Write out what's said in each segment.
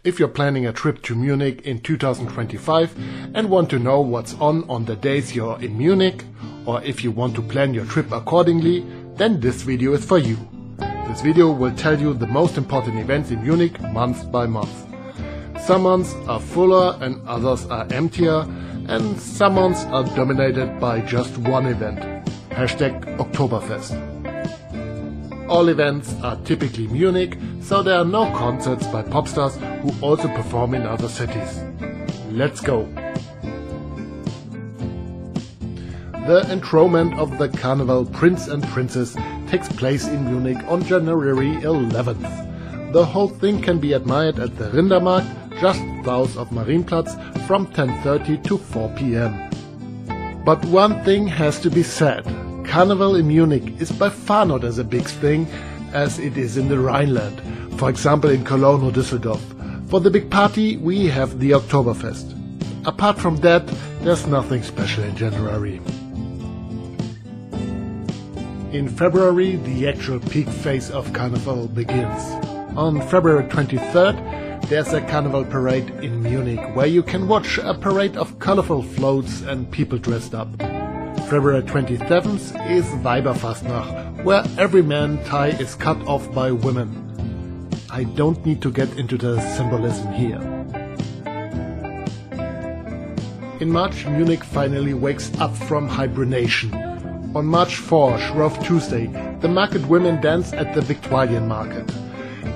If you're planning a trip to Munich in 2025 and want to know what's on the days you're in Munich, or if you want to plan your trip accordingly, then this video is for you. This video will tell you the most important events in Munich month by month. Some months are fuller and others are emptier, and some months are dominated by just one event. #Oktoberfest. All events are typically Munich, so there are no concerts by pop stars who also perform in other cities. Let's go! The enthronement of the Carnival Prince and Princess takes place in Munich on January 11th. The whole thing can be admired at the Rindermarkt, just south of Marienplatz, from 10:30 to 4 p.m. But one thing has to be said. Carnival in Munich is by far not as a big thing as it is in the Rhineland, for example in Cologne or Düsseldorf. For the big party we have the Oktoberfest. Apart from that, there's nothing special in January. In February, the actual peak phase of Carnival begins. On February 23rd, there's a Carnival parade in Munich, where you can watch a parade of colorful floats and people dressed up. February 27th is Weiberfastnacht, where every man's tie is cut off by women. I don't need to get into the symbolism here. In March, Munich finally wakes up from hibernation. On March 4, Shrove Tuesday, the market women dance at the Victualian Market.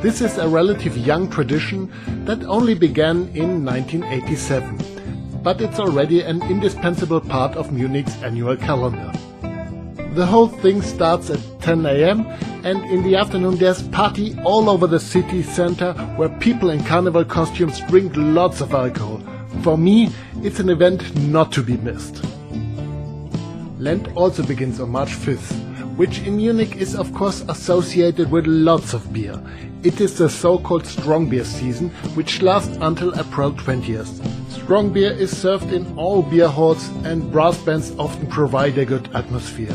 This is a relatively young tradition that only began in 1987. But it's already an indispensable part of Munich's annual calendar. The whole thing starts at 10 a.m. and in the afternoon there's party all over the city center where people in carnival costumes drink lots of alcohol. For me, it's an event not to be missed. Lent also begins on March 5th, which in Munich is of course associated with lots of beer. It is the so-called strong beer season, which lasts until April 20th. Strong beer is served in all beer halls and brass bands often provide a good atmosphere.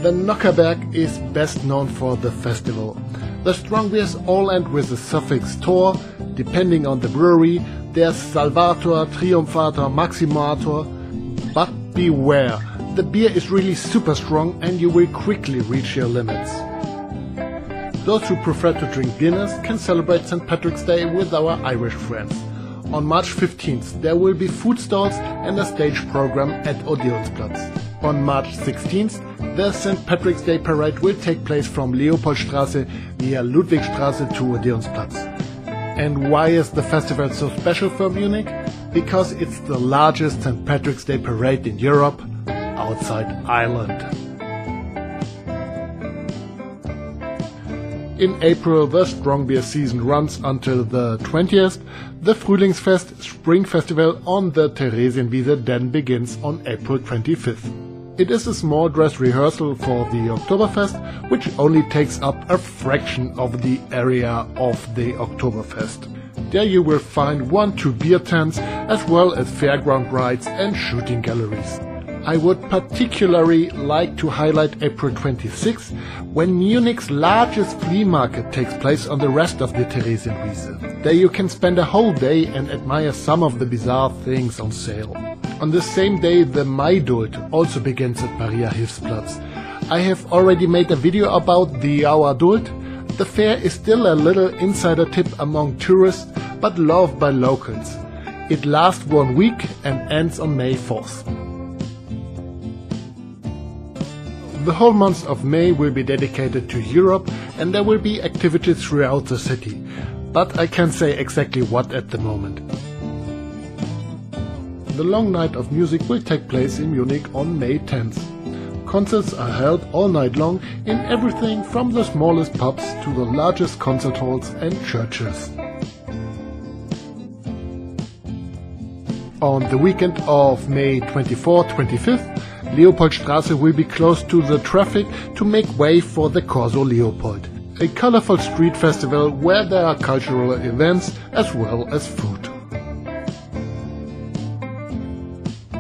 The Nockerberg is best known for the festival. The strong beers all end with the suffix "tor", depending on the brewery. There's Salvator, Triumphator, Maximator. But beware, the beer is really super strong and you will quickly reach your limits. Those who prefer to drink Guinness can celebrate St. Patrick's Day with our Irish friends. On March 15th there will be food stalls and a stage program at Odeonsplatz. On March 16th the St. Patrick's Day parade will take place from Leopoldstraße via Ludwigstraße to Odeonsplatz. And why is the festival so special for Munich? Because it's the largest St. Patrick's Day parade in Europe, outside Ireland. In April, the strong beer season runs until the 20th. The Frühlingsfest spring festival on the Theresienwiese then begins on April 25th. It is a small dress rehearsal for the Oktoberfest, which only takes up a fraction of the area of the Oktoberfest. There you will find 1-2 beer tents, as well as fairground rides and shooting galleries. I would particularly like to highlight April 26th, when Munich's largest flea market takes place on the rest of the Theresienwiese. There you can spend a whole day and admire some of the bizarre things on sale. On the same day the Auer Dult also begins at Maria Hilfsplatz. I have already made a video about the Auer Dult. The fair is still a little insider tip among tourists, but loved by locals. It lasts 1 week and ends on May 4th. The whole month of May will be dedicated to Europe and there will be activities throughout the city, but I can't say exactly what at the moment. The Long Night of Music will take place in Munich on May 10th. Concerts are held all night long in everything from the smallest pubs to the largest concert halls and churches. On the weekend of May 24-25th, Leopoldstraße will be closed to the traffic to make way for the Corso Leopold, a colorful street festival where there are cultural events as well as food.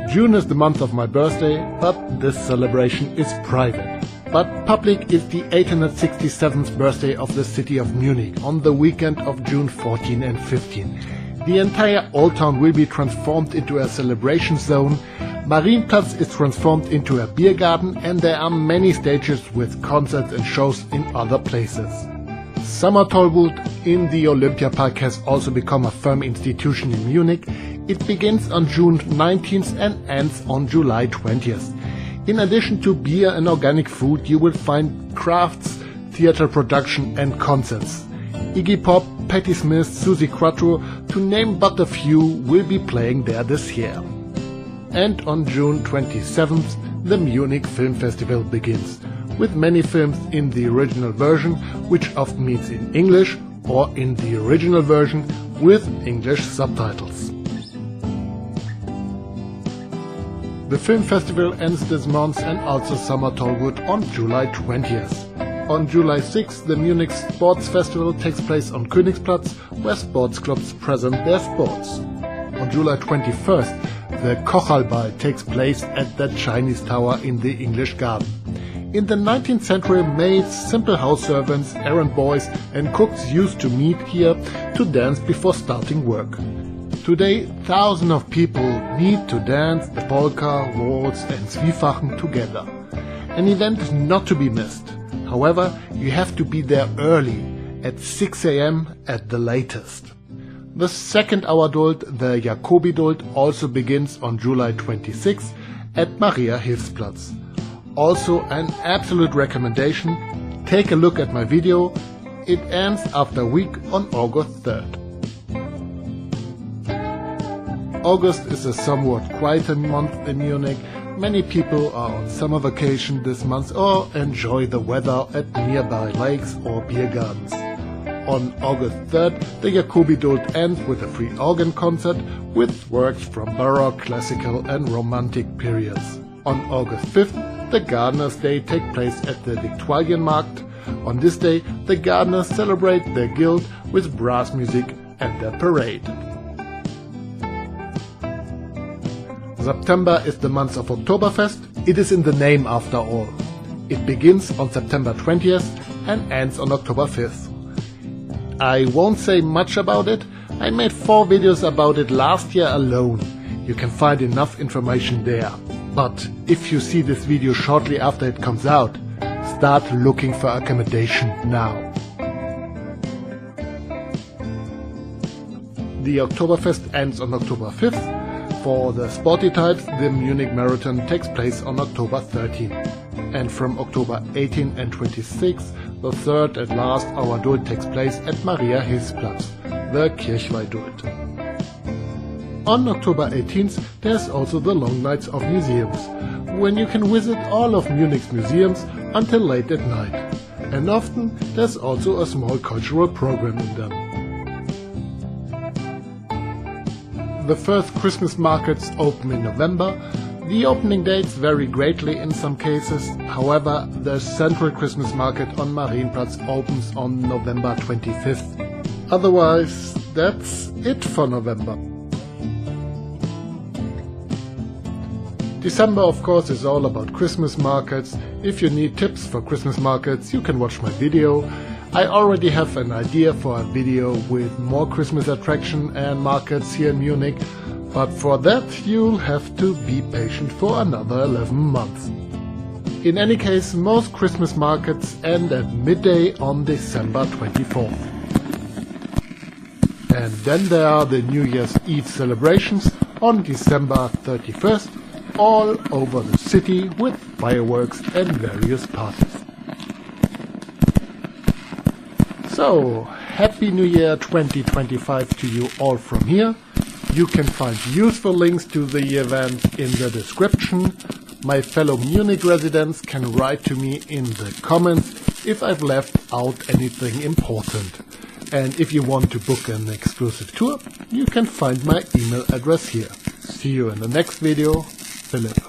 June is the month of my birthday, but this celebration is private. But public is the 867th birthday of the city of Munich on the weekend of June 14 and 15. The entire Old Town will be transformed into a celebration zone. Marienplatz is transformed into a beer garden, and there are many stages with concerts and shows in other places. Sommer Tollwood in the Olympiapark has also become a firm institution in Munich. It begins on June 19th and ends on July 20th. In addition to beer and organic food, you will find crafts, theater production and concerts. Iggy Pop, Patti Smith, Susie Quattro, to name but a few, will be playing there this year. And on June 27th, the Munich Film Festival begins, with many films in the original version, which often means in English, or in the original version with English subtitles. The film festival ends this month, and also Sommer Tollwood on July 20th. On July 6th, the Munich Sports Festival takes place on Königsplatz, where sports clubs present their sports. On July 21st, the Kocherlball takes place at the Chinese Tower in the English Garden. In the 19th century, maids, simple house servants, errand boys and cooks used to meet here to dance before starting work. Today, thousands of people meet to dance the polka, waltz and Zwiefachen together. An event not to be missed. However, you have to be there early, at 6 a.m. at the latest. The second Auer Dult, the Jacobi Dult, also begins on July 26 at Maria Hilfsplatz. Also an absolute recommendation, take a look at my video. It ends after a week on August 3rd. August is a somewhat quieter month in Munich. Many people are on summer vacation this month or enjoy the weather at nearby lakes or beer gardens. On August 3rd, the Jacobi Dult ends with a free organ concert with works from Baroque, Classical and Romantic periods. On August 5th, the Gardeners' Day takes place at the Viktualienmarkt. On this day, the gardeners celebrate their guild with brass music and a parade. September is the month of Oktoberfest. It is in the name after all. It begins on September 20th and ends on October 5th. I won't say much about it. I made 4 videos about it last year alone. You can find enough information there. But if you see this video shortly after it comes out, start looking for accommodation now. The Oktoberfest ends on October 5th. For the sporty types, the Munich Marathon takes place on October 13. And from October 18 and 26, the third and last Auer Dult takes place at Maria Hilfsplatz, the Kirchweih Dult. On October 18th, there's also the long nights of museums, when you can visit all of Munich's museums until late at night. And often there's also a small cultural program in them. The first Christmas markets open in November. The opening dates vary greatly in some cases. However, the central Christmas market on Marienplatz opens on November 25th. Otherwise, that's it for November. December, of course, is all about Christmas markets. If you need tips for Christmas markets, you can watch my video. I already have an idea for a video with more Christmas attraction and markets here in Munich, but for that you'll have to be patient for another 11 months. In any case, most Christmas markets end at midday on December 24th. And then there are the New Year's Eve celebrations on December 31st, all over the city with fireworks and various parties. So, Happy New Year 2025 to you all from here. You can find useful links to the event in the description. My fellow Munich residents can write to me in the comments if I've left out anything important. And if you want to book an exclusive tour, you can find my email address here. See you in the next video. Philip.